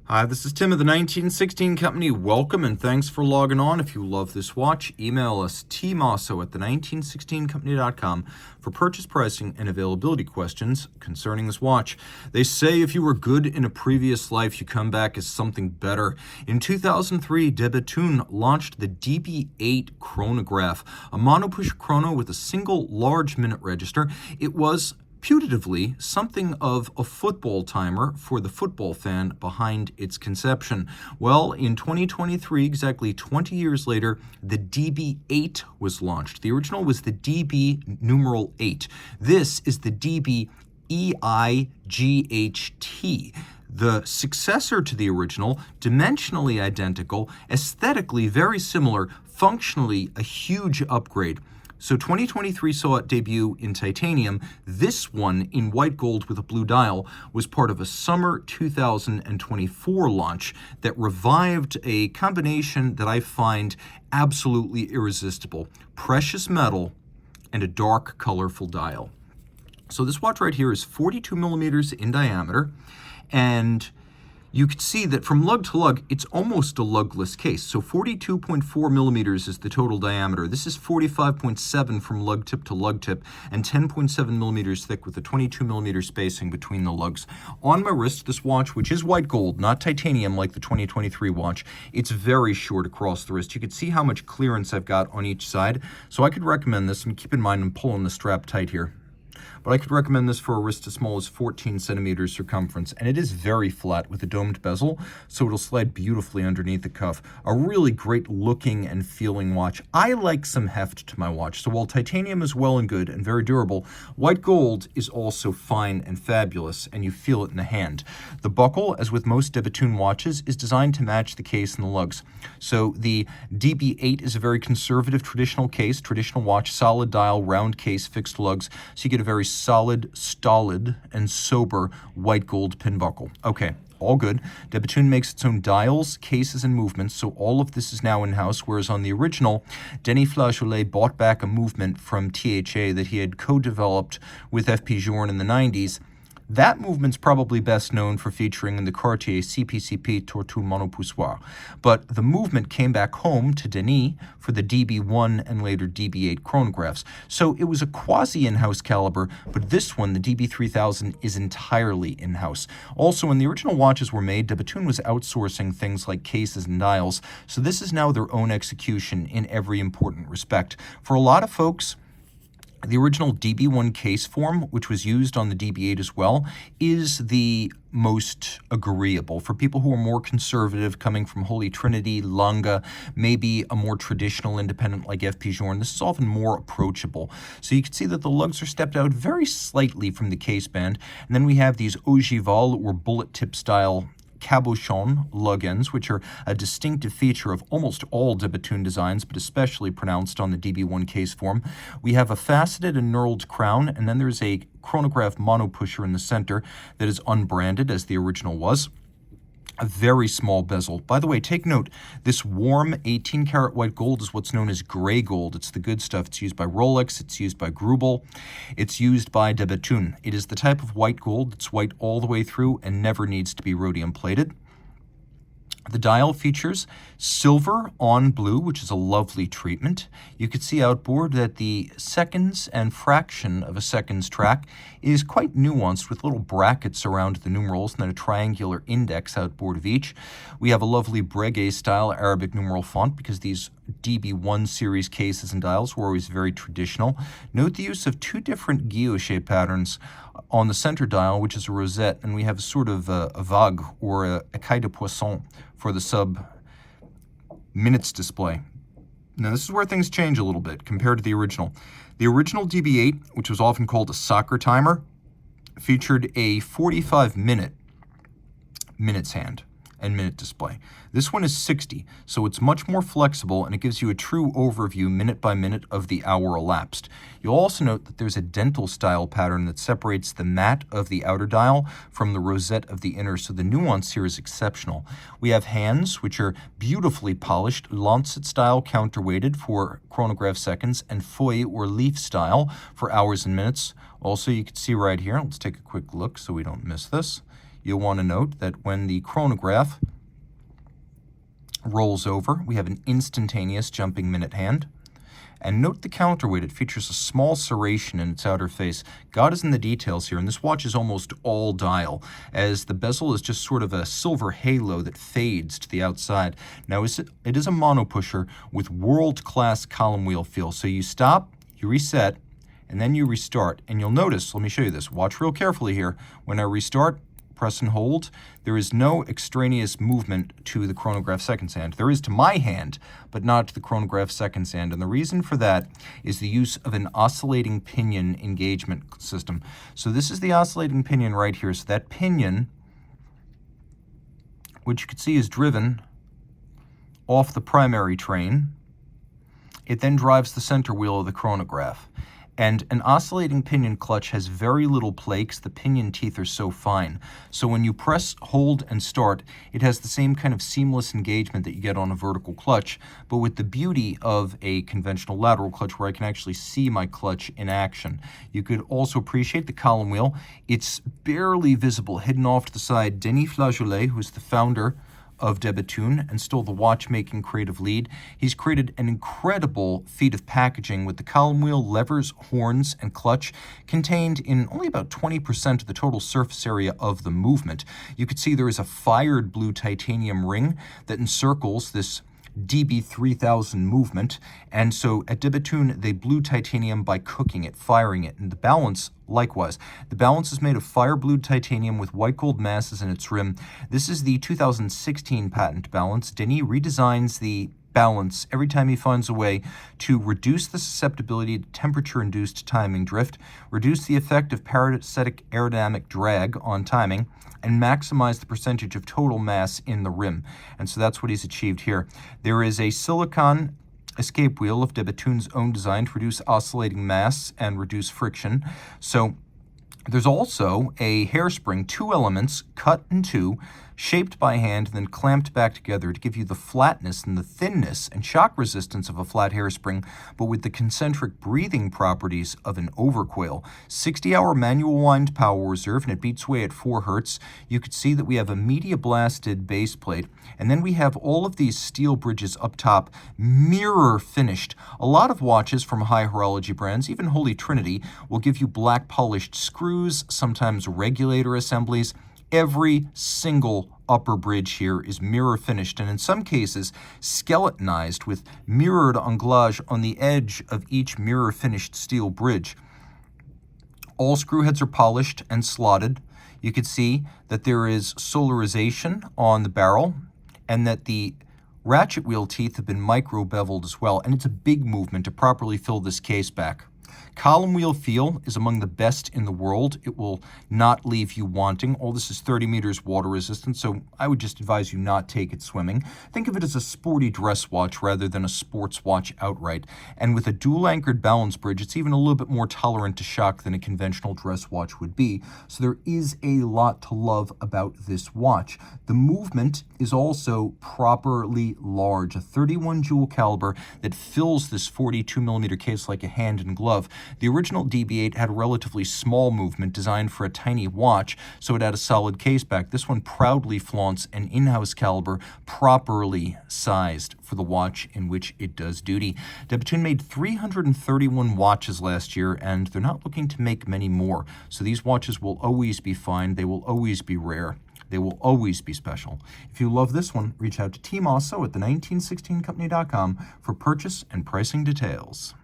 Hi, this is Tim of the 1916 Company. Welcome and thanks for logging on. If you love this watch, email us Team Mosso at the1916company.com for purchase pricing and availability questions concerning this watch. They say if you were good in a previous life, you come back as something better. In 2003, Bethune launched the DB8 Chronograph, a Monpusher chrono with a single large minute register. It was putatively something of a football timer for the football fan behind its conception. Well, in 2023, exactly 20 years later, the DB8 was launched. The original was the DB numeral 8. This is the DB8REWS3. The successor to the original, dimensionally identical, aesthetically very similar, functionally a huge upgrade. So 2023 saw it debut in titanium. This one in white gold with a blue dial was part of a summer 2024 launch that revived a combination that I find absolutely irresistible: precious metal and a dark, colorful dial. So this watch right here is 42 millimeters in diameter, and you can see that from lug to lug, it's almost a lugless case. So 42.4 millimeters is the total diameter. This is 45.7 from lug tip to lug tip, and 10.7 millimeters thick with a 22 millimeter spacing between the lugs. On my wrist, this watch, which is white gold, not titanium like the 2023 watch, it's very short across the wrist. You can see how much clearance I've got on each side. So I could recommend this, and keep in mind I'm pulling the strap tight here. But I could recommend this for a wrist as small as 14 centimeters circumference, and it is very flat with a domed bezel, so it'll slide beautifully underneath the cuff. A really great looking and feeling watch. I like some heft to my watch, so while titanium is well and good and very durable, white gold is also fine and fabulous, and you feel it in the hand. The buckle, as with most debethune watches, is designed to match the case and the lugs. So the DB8 is a very conservative traditional case, traditional watch, solid dial, round case, fixed lugs, so you get a very solid, stolid, and sober white gold pin buckle. Okay, all good. Debethune makes its own dials, cases, and movements, so all of this is now in-house, whereas on the original, Denis Flageolet bought back a movement from THA that he had co-developed with FP Journe in the 90s. That movement's probably best known for featuring in the Cartier CPCP Tortue Monopoussoir, but the movement came back home to Denis for the DB1 and later DB8 chronographs. So it was a quasi-in-house caliber, but this one, the DB3000, is entirely in-house. Also, when the original watches were made, Bethune was outsourcing things like cases and dials, so this is now their own execution in every important respect. For a lot of folks, the original DB1 case form, which was used on the DB8 as well, is the most agreeable. For people who are more conservative, coming from Holy Trinity, Lange, maybe a more traditional independent like FP Journe, this is often more approachable. So you can see that the lugs are stepped out very slightly from the case band, and then we have these ogival or bullet tip style cabochon lug ends, which are a distinctive feature of almost all Bethune designs, but especially pronounced on the DB1 case form. We have a faceted and knurled crown, and then there's a chronograph monopusher in the center that is unbranded, as the original was. A very small bezel. By the way, take note, this warm 18-karat white gold is what's known as gray gold. It's the good stuff. It's used by Rolex. It's used by Grubel. It's used by Bethune. It is the type of white gold that's white all the way through and never needs to be rhodium plated. The dial features silver on blue, which is a lovely treatment. You can see outboard that the seconds and fraction of a seconds track is quite nuanced with little brackets around the numerals and then a triangular index outboard of each. We have a lovely Breguet style Arabic numeral font because these DB1 series cases and dials were always very traditional. Note the use of two different guilloche patterns on the center dial, which is a rosette, and we have sort of a vague or a écaille de poisson for the sub-minutes display. Now this is where things change a little bit compared to the original. The original DB8, which was often called a soccer timer, featured a 45-minute minutes hand and minute display. This one is 60, so it's much more flexible and it gives you a true overview minute by minute of the hour elapsed. You'll also note that there's a dental style pattern that separates the matte of the outer dial from the rosette of the inner, so the nuance here is exceptional. We have hands, which are beautifully polished, lancet style counterweighted for chronograph seconds, and feuille or leaf style for hours and minutes. Also, you can see right here, let's take a quick look so we don't miss this. you'll want to note that when the chronograph rolls over, we have an instantaneous jumping minute hand. And note the counterweight. It features a small serration in its outer face. God is in the details here, and this watch is almost all dial, as the bezel is just sort of a silver halo that fades to the outside. Now, it is a monopusher with world-class column wheel feel. So you stop, you reset, and then you restart. And you'll notice, let me show you this. Watch real carefully here. When I restart, press and hold, there is no extraneous movement to the chronograph seconds hand. There is to my hand, but not to the chronograph seconds hand. And the reason for that is the use of an oscillating pinion engagement system. So this is the oscillating pinion right here. So that pinion, which you can see is driven off the primary train, it then drives the center wheel of the chronograph. And an oscillating pinion clutch has very little play because the pinion teeth are so fine. So when you press, hold, and start, it has the same kind of seamless engagement that you get on a vertical clutch, but with the beauty of a conventional lateral clutch where I can actually see my clutch in action. You could also appreciate the column wheel. It's barely visible, hidden off to the side. Denis Flageolet, who's the founder of debethune and still the watchmaking creative lead. He's created an incredible feat of packaging with the column wheel, levers, horns, and clutch contained in only about 20% of the total surface area of the movement. You can see there is a fired blue titanium ring that encircles this DB3000 movement, and so at debethune they blew titanium by cooking it, firing it, and the balance likewise. The balance is made of fire-blued titanium with white gold masses in its rim. This is the 2016 patent balance. Denis redesigns the balance every time he finds a way to reduce the susceptibility to temperature-induced timing drift, reduce the effect of parasitic aerodynamic drag on timing, and maximize the percentage of total mass in the rim. And so that's what he's achieved here. There is a silicon escape wheel of debethune's own design to reduce oscillating mass and reduce friction. So there's also a hairspring, 2 elements cut in 2, shaped by hand and then clamped back together to give you the flatness and the thinness and shock resistance of a flat hairspring, but with the concentric breathing properties of an overcoil. 60-hour manual wind power reserve, and it beats away at 4 hertz. You could see that we have a media-blasted base plate, and then we have all of these steel bridges up top, mirror finished. A lot of watches from high horology brands, even Holy Trinity, will give you black polished screws, sometimes regulator assemblies. Every single upper bridge here is mirror finished, and in some cases skeletonized with mirrored anglage on the edge of each mirror finished steel bridge. All screw heads are polished and slotted. You can see that there is solarization on the barrel and that the ratchet wheel teeth have been micro beveled as well, and it's a big movement to properly fill this case back. Column wheel feel is among the best in the world. It will not leave you wanting. All this is 30 meters water resistant, so I would just advise you not take it swimming. Think of it as a sporty dress watch rather than a sports watch outright. And with a dual anchored balance bridge, it's even a little bit more tolerant to shock than a conventional dress watch would be. So there is a lot to love about this watch. The movement is also properly large, a 31 jewel caliber that fills this 42 millimeter case like a hand and glove. The original DB8 had a relatively small movement designed for a tiny watch, so it had a solid case back. This one proudly flaunts an in-house caliber properly sized for the watch in which it does duty. Debethune made 331 watches last year, and they're not looking to make many more. So these watches will always be fine. They will always be rare. They will always be special. If you love this one, reach out to Team Mosso at the 1916company.com for purchase and pricing details.